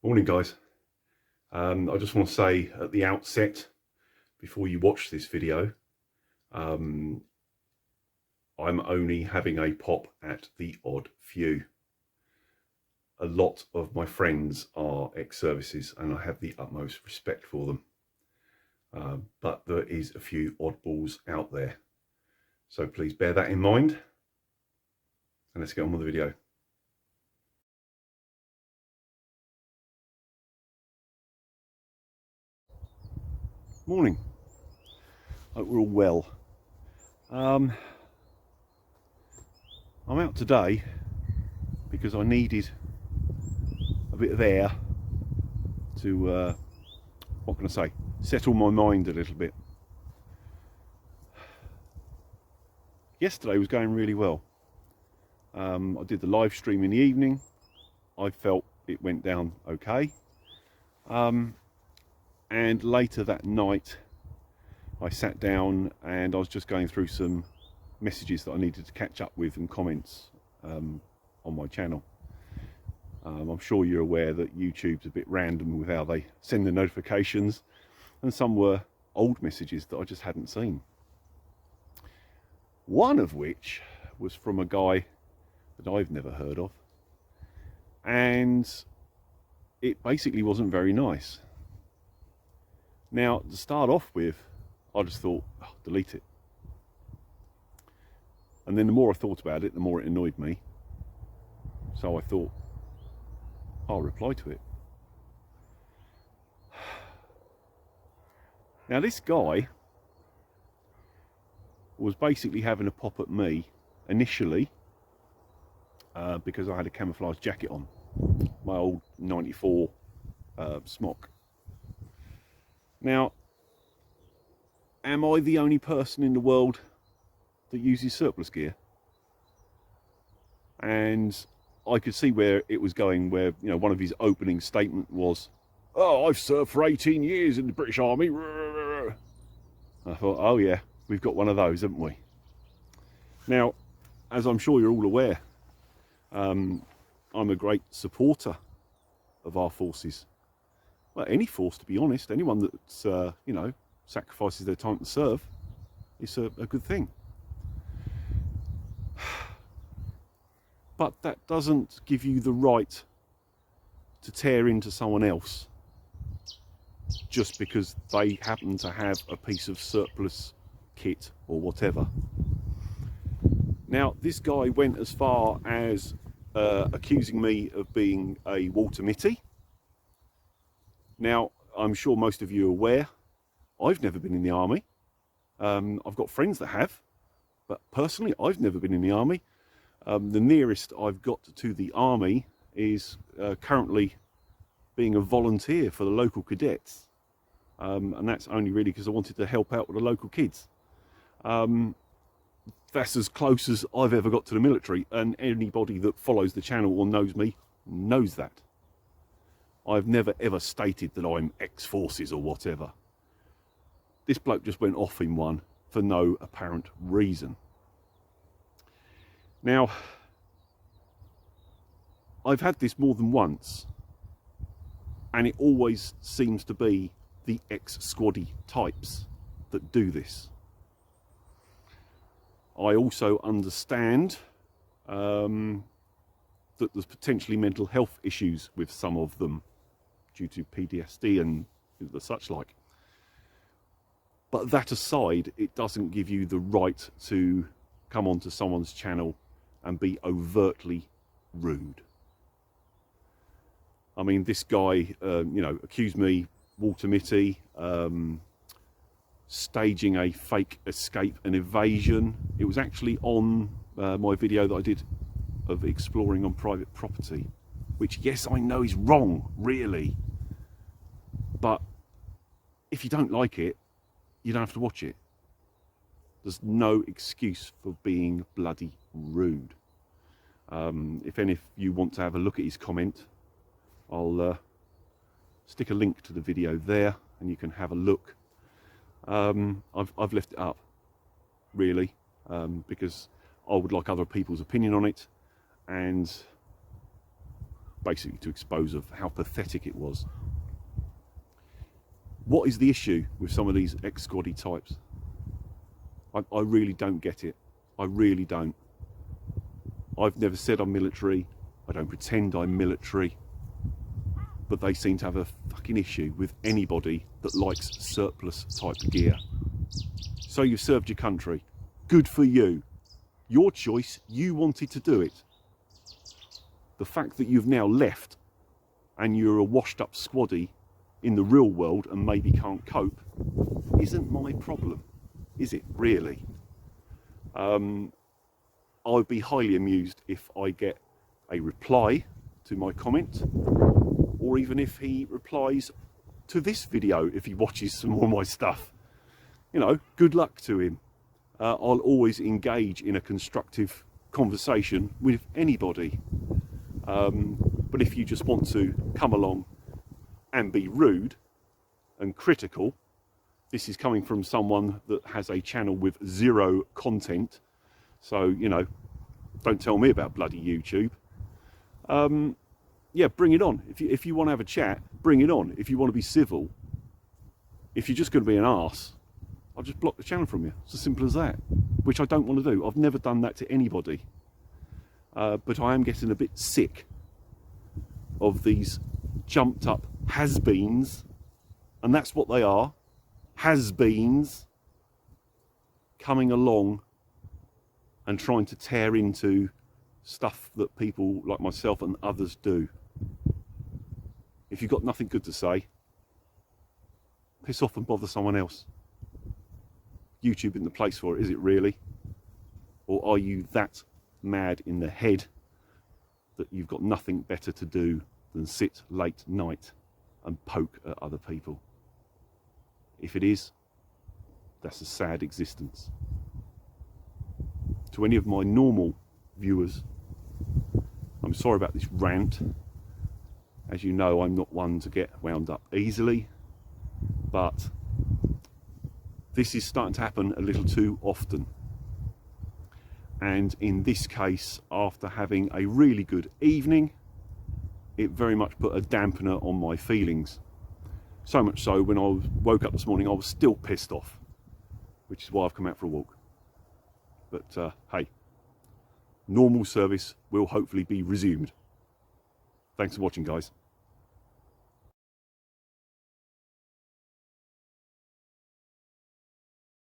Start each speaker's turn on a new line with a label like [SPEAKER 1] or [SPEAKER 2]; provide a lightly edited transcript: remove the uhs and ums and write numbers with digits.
[SPEAKER 1] Morning, guys. I just want to say at the outset, before you watch this video, I'm only having a pop at the odd few. A lot of my friends are ex-services and I have the utmost respect for them. But there is a few oddballs out there. So please bear that in mind. And let's get on with the video. Morning. Hope we're all well. I'm out today because I needed a bit of air to, what can I say, settle my mind a little bit. Yesterday was going really well. I did the live stream in the evening. I felt it went down okay. And later that night, I sat down and I was just going through some messages that I needed to catch up with and comments on my channel. I'm sure you're aware that YouTube's a bit random with how they send the notifications, and some were old messages that I just hadn't seen. One of which was from a guy that I've never heard of, and it basically wasn't very nice. Now, to start off with, I just thought, oh, delete it. And then the more I thought about it, the more it annoyed me. So I thought, I'll reply to it. Now, this guy was basically having a pop at me initially because I had a camouflage jacket on, my old 94 smock. Now, am I the only person in the world that uses surplus gear? And I could see where it was going, where, you know, one of his opening statement was, oh, I've served for 18 years in the British Army. I thought, oh yeah, we've got one of those, haven't we? Now, as I'm sure you're all aware, I'm a great supporter of our forces. Well, any force, to be honest. Anyone that's, you know, sacrifices their time to serve is a good thing. But that doesn't give you the right to tear into someone else just because they happen to have a piece of surplus kit or whatever. Now, this guy went as far as accusing me of being a water mitty. Now, I'm sure most of you are aware, I've never been in the army. I've got friends that have, but personally, I've never been in the army. The nearest I've got to the army is currently being a volunteer for the local cadets. And that's only really because I wanted to help out with the local kids. That's as close as I've ever got to the military, and anybody that follows the channel or knows me knows that. I've never ever stated that I'm ex-forces or whatever. This bloke just went off in one for no apparent reason. Now, I've had this more than once, and it always seems to be the ex-squaddy types that do this. I also understand that there's potentially mental health issues with some of them due to PTSD and the such like. But that aside, it doesn't give you the right to come onto someone's channel and be overtly rude. I mean, this guy, you know, accused me, water mitty, staging a fake escape and evasion. It was actually on my video that I did of exploring on private property, which, yes, I know is wrong, really. But if you don't like it, you don't have to watch it. There's no excuse for being bloody rude. If any of you want to have a look at his comment, I'll stick a link to the video there and you can have a look. I've left it up, really, because I would like other people's opinion on it, and basically to expose of how pathetic it was. What is the issue with some of these ex-squaddy types? I really don't get it. I really don't. I've never said I'm military. I don't pretend I'm military. But they seem to have a fucking issue with anybody that likes surplus type gear. So you've served your country. Good for you. Your choice, you wanted to do it. The fact that you've now left and you're a washed up squaddy in the real world and maybe can't cope isn't my problem, is it really? I'd be highly amused if I get a reply to my comment, or even if he replies to this video if he watches some more of my stuff. You know, good luck to him. I'll always engage in a constructive conversation with anybody. But if you just want to come along and be rude and critical, this is coming from someone that has a channel with 0 content. So, you know, don't tell me about bloody YouTube. Yeah, bring it on. If you want to have a chat, bring it on. If you want to be civil, if you're just going to be an arse, I'll just block the channel from you. It's as simple as that, which I don't want to do. I've never done that to anybody. But I am getting a bit sick of these jumped up has-beens, and that's what they are, has-beens, coming along and trying to tear into stuff that people like myself and others do. If you've got nothing good to say, piss off and bother someone else. YouTube isn't the place for it, is it really? Or are you that mad in the head that you've got nothing better to do than sit late night and poke at other people? If it is, that's a sad existence. To any of my normal viewers, I'm sorry about this rant. As you know, I'm not one to get wound up easily, but this is starting to happen a little too often. And in this case, after having a really good evening, it very much put a dampener on my feelings. So much so, when I woke up this morning, I was still pissed off, which is why I've come out for a walk. But hey, normal service will hopefully be resumed. Thanks for watching, guys.